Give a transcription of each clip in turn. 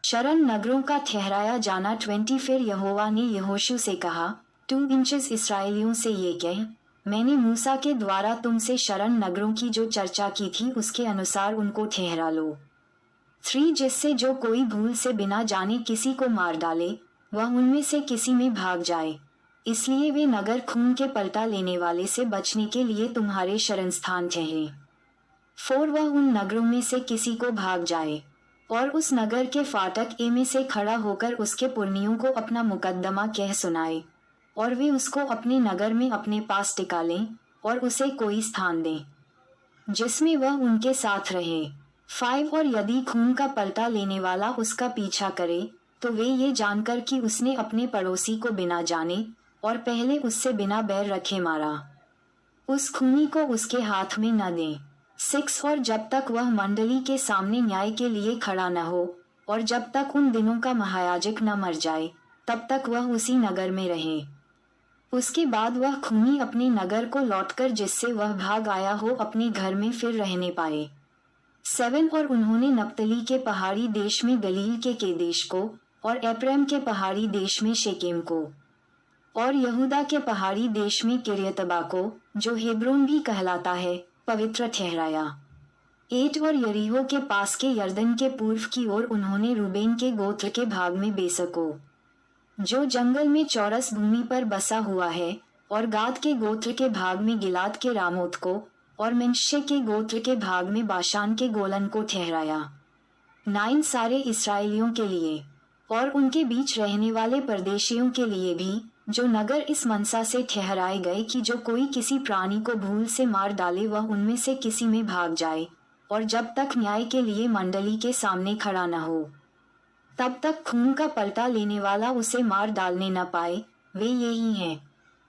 शरण नगरों का ठहराया जाना 20। फिर यहोवा ने यहोशू से कहा, 2 इंचेस इसराइलियों से ये कह, मैंने मूसा के द्वारा तुमसे शरण नगरों की जो चर्चा की थी उसके अनुसार उनको ठहरा लो। 3 जिससे जो कोई भूल से बिना जाने किसी को मार डाले वह उनमें से किसी में भाग जाए, इसलिए वे नगर खून के पलटा लेने वाले से बचने के लिए तुम्हारे शरण स्थान ठहरे। 4 वह उन नगरों में से किसी को भाग जाए और उस नगर के फाटक ए में से खड़ा होकर उसके पुरनियों को अपना मुकद्दमा कह सुनाए, और वे उसको अपने नगर में अपने पास टिका लें और उसे कोई स्थान दें जिसमें वह उनके साथ रहे। 5 और यदि खून का पलटा लेने वाला उसका पीछा करे तो वे ये जानकर कि उसने अपने पड़ोसी को बिना जाने और पहले उससे बिना बैर रखे मारा, उस खूनी को उसके हाथ में न दें। 6 और जब तक वह मंडली के सामने न्याय के लिए खड़ा न हो और जब तक उन दिनों का महायाजक न मर जाए तब तक वह उसी नगर में रहे। उसके बाद वह खूनी अपने नगर को लौटकर जिससे वह भाग आया हो अपने घर में फिर रहने पाए। 7 और उन्होंने नप्तली के पहाड़ी देश में गलील के केदेश को और एप्रैम के पहाड़ी देश में शेकेम को और यहूदा के पहाड़ी देश में किर्यतबा को, जो हेब्रोन भी कहलाता है, पवित्र ठहराया। 8 और यरीहो के पास के यरदन के पूर्व की ओर उन्होंने रूबेन के गोत्र के भाग में बेसको, जो जंगल में चौरस भूमि पर बसा हुआ है, और गाद के गोत्र के भाग में गिलाद के रामोत को और मनश्शे के गोत्र के भाग में बाशान के गोलन को ठहराया। 9 सारे इसराइलियों के लिए और उनके बीच रहने वाले परदेशियों के लिए भी, जो नगर इस मनसा से ठहराए गए कि जो कोई किसी प्राणी को भूल से मार डाले वह उनमें से किसी में भाग जाए, और जब तक न्याय के लिए मंडली के सामने खड़ा न हो तब तक खून का पलटा लेने वाला उसे मार डालने न पाए, वे यही हैं।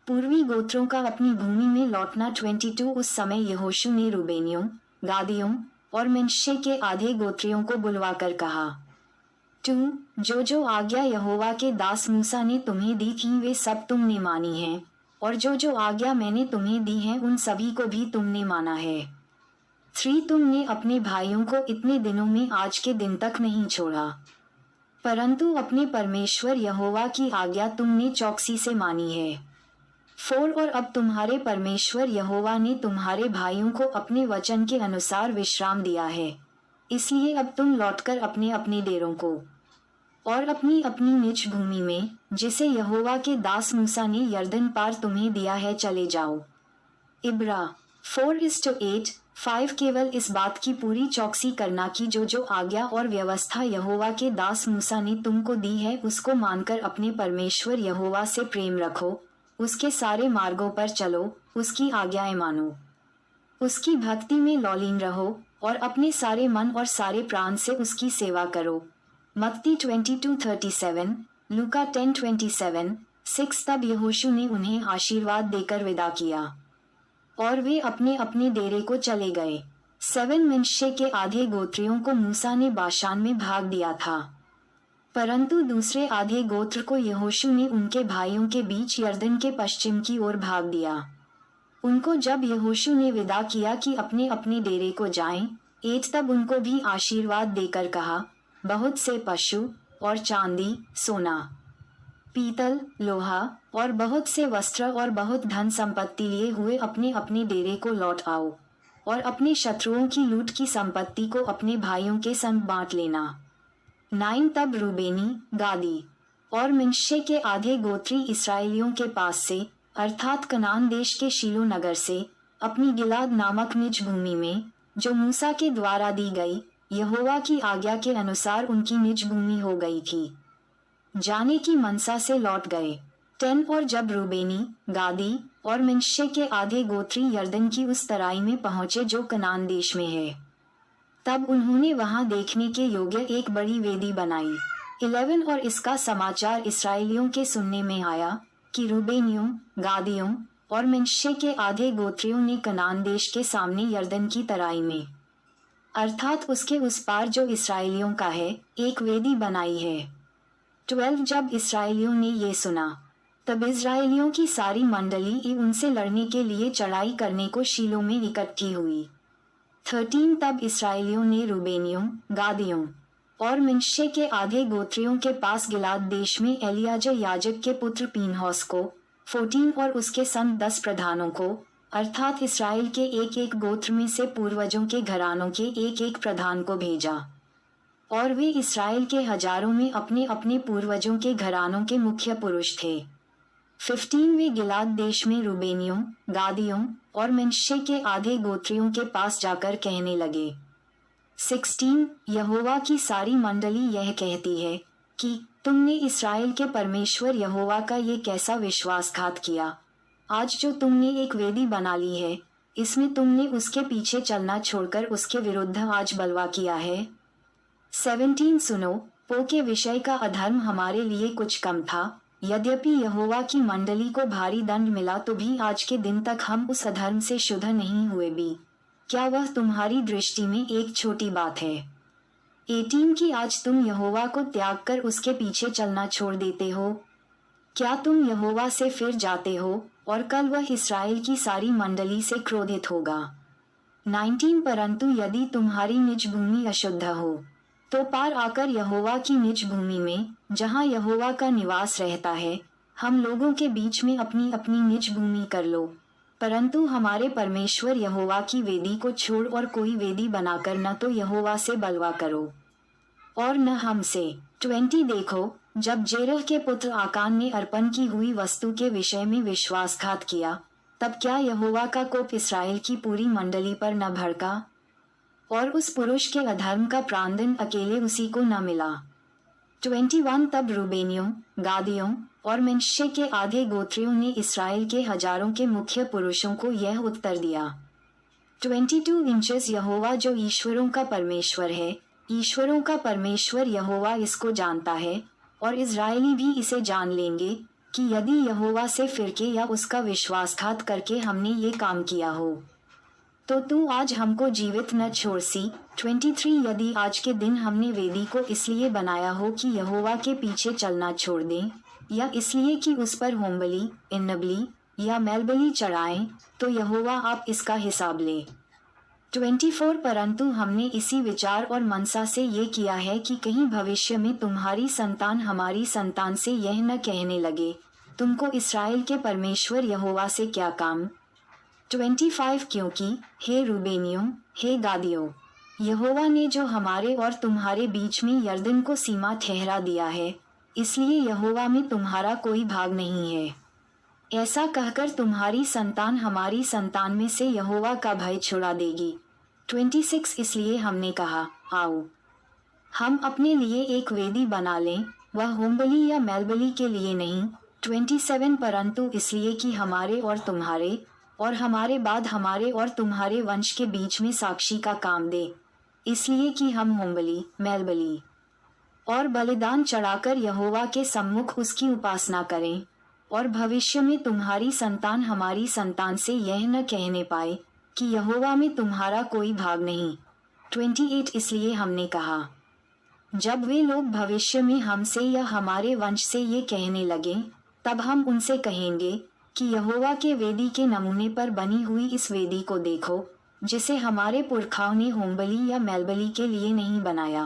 पूर्वी गोत्रों का अपनी भूमि में लौटना 22। उस समय यहोशू ने रूबेनियों, गादियों और मनश्शे के आधे गोत्रियों को बुलवाकर कहा, 2 जो आज्ञा यहोवा के दास मूसा ने तुम्हें दी थी वे सब तुमने मानी हैं, और जो आज्ञा मैंने तुम्हें दी है उन सभी को भी तुमने माना है। 3 तुमने अपने भाइयों को इतने दिनों में आज के दिन तक नहीं छोड़ा, परंतु अपने परमेश्वर यहोवा की आज्ञा तुमने चौकसी से मानी है। 4 और अब तुम्हारे परमेश्वर यहोवा ने तुम्हारे भाइयों को अपने वचन के अनुसार विश्राम दिया है, इसलिए अब तुम लौटकर अपने अपने डेरों को और अपनी अपनी निज भूमि में, जिसे यहोवा के दास मूसा ने यरदन पार तुम्हें दिया है, चले जाओ। इब्रा 4:8। 5 केवल इस बात की पूरी चौकसी करना कि जो आज्ञा और व्यवस्था यहोवा के दास मूसा ने तुमको दी है उसको मानकर अपने परमेश्वर यहोवा से प्रेम रखो, उसके सारे मार्गों पर चलो, उसकी आज्ञाएं मानो, उसकी भक्ति में लौलीन रहो और अपने सारे मन और सारे प्राण से उसकी सेवा करो। मत्ती 22:37, लूका 10:27। 6 तब यहोशू ने उन्हें आशीर्वाद देकर विदा किया और वे अपने अपने डेरे को चले गए। 7 मनश्शे के आधे गोत्रियों को मूसा ने बाशान में भाग दिया था, परंतु दूसरे आधे गोत्र को यहोशू ने उनके भाइयों के बीच यरदन के पश्चिम की ओर भाग दिया। उनको जब यहोशू ने विदा किया कि अपने अपने डेरे को जाएं, 8 तब उनको भी आशीर्वाद देकर कहा, बहुत से पशु और चांदी, सोना, पीतल, लोहा और बहुत से वस्त्र और बहुत धन संपत्ति लिए हुए अपने अपने डेरे को लौट आओ, और अपने शत्रुओं की लूट की संपत्ति को अपने भाइयों के संग बांट लेना। 9 तब रूबेनी, गादी और मनश्शे के आधे गोत्री इसराइलियों के पास से, अर्थात कनान देश के शीलो नगर से, अपनी गिलाद नामक निज भूमि में, जो मूसा के द्वारा दी गई, यहोवा की आज्ञा के अनुसार उनकी निज भूमि हो गई थी, जाने की मनसा से लौट गए। 10 और जब रूबेनी, गादी और मनश्शे के आधे गोत्री यरदन की उस तराई में पहुंचे जो कनान देश में है, तब उन्होंने वहां देखने के योग्य एक बड़ी वेदी बनाई। 11 और इसका समाचार इसराइलियों के सुनने में आया कि रूबेनियों, गादियों और मनश्शे के आधे गोत्रियों ने कनान देश के सामने यरदन की तराई में, अर्थात उसके उस पार जो इसराइलियों का है, एक वेदी बनाई है। 12 जब इसराइलियों ने ये सुना, तब इजराइलियों की सारी मंडली उनसे लड़ने के लिए चढ़ाई करने को शीलो में इकट्ठी हुई। 13 तब इसराइलियों ने रूबेनियों, गादियों और मिन्शे के आधे गोत्रियों के पास गिलाद देश में एलियाजर याजक के पुत्र पीनहास को 14 और उसके संग 10 प्रधानों को, अर्थात इसराइल के एक एक गोत्र में से पूर्वजों के घरानों के एक एक प्रधान को भेजा। और वे इसराइल के हजारों में अपने अपने पूर्वजों के घरानों के मुख्य पुरुष थे। 15 वे गिलाद देश में रूबेनियों, गादियों और मिन्शे के आधे गोत्रियों के पास जाकर कहने लगे। 16 यहोवा की सारी मंडली यह कहती है कि तुमने इसराइल के परमेश्वर यहोवा का ये कैसा विश्वासघात किया। आज जो तुमने एक वेदी बना ली है, इसमें तुमने उसके पीछे चलना छोड़कर उसके विरुद्ध आज बलवा किया है। 17 सुनो, पो के विषय का अधर्म हमारे लिए कुछ कम था, यद्यपि यहोवा की मंडली को भारी दंड मिला तो भी आज के दिन तक हम उस अधर्म से शुद्ध नहीं हुए भी। क्या वह तुम्हारी दृष्टि में एक छोटी बात है? 18 की आज तुम यहोवा को त्याग कर उसके पीछे चलना छोड़ देते हो। क्या तुम यहोवा से फिर जाते हो और कल वह इसराइल की सारी मंडली से क्रोधित होगा। 19 परंतु यदि तुम्हारी निज भूमि अशुद्ध हो तो पार आकर यहोवा की निज भूमि में, जहाँ यहोवा का निवास रहता है, हम लोगों के बीच में अपनी अपनी निज भूमि कर लो, परंतु हमारे परमेश्वर यहोवा की वेदी को छोड़ और कोई वेदी बनाकर न तो यहोवा से बलवा करो और न हमसे। 20 देखो, जब जेरह के पुत्र आकान ने अर्पण की हुई वस्तु के विषय में विश्वासघात किया, तब क्या यहोवा का कोप इसराइल की पूरी मंडली पर न भड़का? और उस पुरुष के अधर्म का प्राणदंड अकेले उसी को न मिला। 21 तब रूबेनियों, गादियों और मिन्शे के आधे गोत्रियों ने इसराइल के हजारों के मुख्य पुरुषों को यह उत्तर दिया। 22 इंचेस यहोवा जो ईश्वरों का परमेश्वर है, ईश्वरों का परमेश्वर यहोवा इसको जानता है, और इजरायली भी इसे जान लेंगे कि यदि यहोवा से फिरके या उसका विश्वासघात करके हमने ये काम किया हो, तो तू आज हमको जीवित न छोड़ सी। 23 यदि आज के दिन हमने वेदी को इसलिए बनाया हो कि यहोवा के पीछे चलना छोड़ दें, या इसलिए कि उस पर होमबलि, अन्नबलि या मेलबलि चढ़ाएं, तो यहोवा आप इसका हिसाब ले। 24 परंतु हमने इसी विचार और मनसा से ये किया है कि कहीं भविष्य में तुम्हारी संतान हमारी संतान से यह न कहने लगे, तुमको इसराइल के परमेश्वर यहोवा से क्या काम। 25 क्योंकि हे रूबेनियों, हे गादियों, यहोवा ने जो हमारे और तुम्हारे बीच में यरदन को सीमा ठहरा दिया है, इसलिए यहोवा में तुम्हारा कोई भाग नहीं है। ऐसा कहकर तुम्हारी संतान हमारी संतान में से यहोवा का भय छुड़ा देगी। 26 इसलिए हमने कहा, आओ हम अपने लिए एक वेदी बना लें, वह होमबलि या मेलबलि के लिए नहीं। 27 परंतु इसलिए कि हमारे और हमारे बाद हमारे और तुम्हारे वंश के बीच में साक्षी का काम दे, इसलिए कि हम होमबलि, मेलबलि और बलिदान चढ़ाकर यहोवा के सम्मुख उसकी उपासना करें, और भविष्य में तुम्हारी संतान हमारी संतान से यह न कहने पाए कि यहोवा में तुम्हारा कोई भाग नहीं। 28 इसलिए हमने कहा, जब वे लोग भविष्य में हमसे या हमारे वंश से ये कहने लगे, तब हम उनसे कहेंगे कि यहोवा के वेदी के नमूने पर बनी हुई इस वेदी को देखो, जिसे हमारे पुरखाओं ने होमबलि या मेलबलि के लिए नहीं बनाया,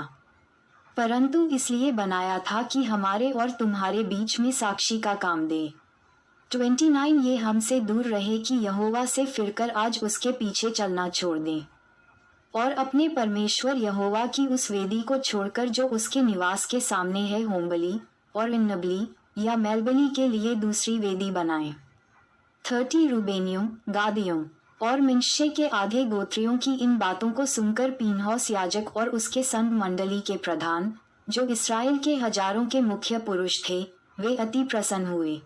परंतु इसलिए बनाया था कि हमारे और तुम्हारे बीच में साक्षी का काम दे। 29 ये हमसे दूर रहे कि यहोवा से फिरकर आज उसके पीछे चलना छोड़ दें, और अपने परमेश्वर यहोवा की उस वेदी को छोड़कर जो उसके निवास के सामने है होमबलि और अन्नबलि या मेलबलि के लिए दूसरी वेदी बनाएं। 30 रूबेनियों, गादियों और मिन्शे के आधे गोत्रियों की इन बातों को सुनकर पीनहास याजक और उसके संग मंडली के प्रधान, जो इसराइल के हजारों के मुख्य पुरुष थे, वे अति प्रसन्न हुए।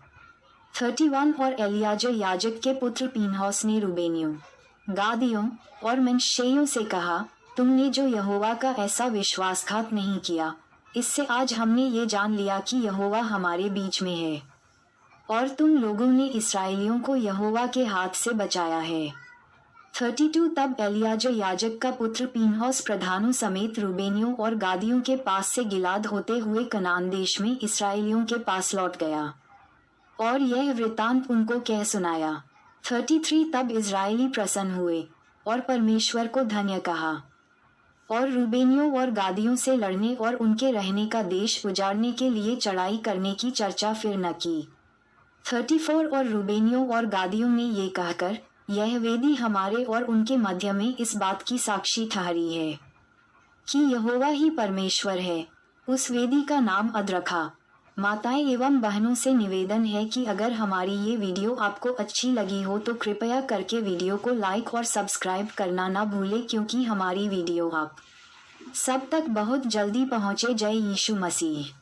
31 और एलियाजर याजक के पुत्र पीनहास ने रूबेनियों, गादियों और मिन्शेयों से कहा, तुमने जो यहोवा का ऐसा विश्वासघात नहीं किया, इससे आज हमने ये जान लिया कि यहोवा हमारे बीच में है, और तुम लोगों ने इसराइलियों को यहोवा के हाथ से बचाया है। 32 तब एलियाजर याजक का पुत्र पीनहास प्रधानों समेत रूबेनियों और गादियों के पास से गिलाद होते हुए कनान देश में इसराइलियों के पास लौट गया, और यह वृतांत उनको कह सुनाया। 33 तब इजराइली प्रसन्न हुए और परमेश्वर को धन्य कहा। और रूबेनियों और गादियों से लड़ने और उनके रहने का देश उजाड़ने के लिए चढ़ाई करने की चर्चा फिर न की। 34 और रूबेनियों और गादियों ने ये कहकर, यह वेदी हमारे और उनके मध्य में इस बात की साक्षी ठहरी है कि यहोवा ही परमेश्वर है, उस वेदी का नाम अद रखा। माताएं एवं बहनों से निवेदन है कि अगर हमारी ये वीडियो आपको अच्छी लगी हो तो कृपया करके वीडियो को लाइक और सब्सक्राइब करना ना भूलें, क्योंकि हमारी वीडियो आप सब तक बहुत जल्दी पहुंचे। जय यीशु मसीह।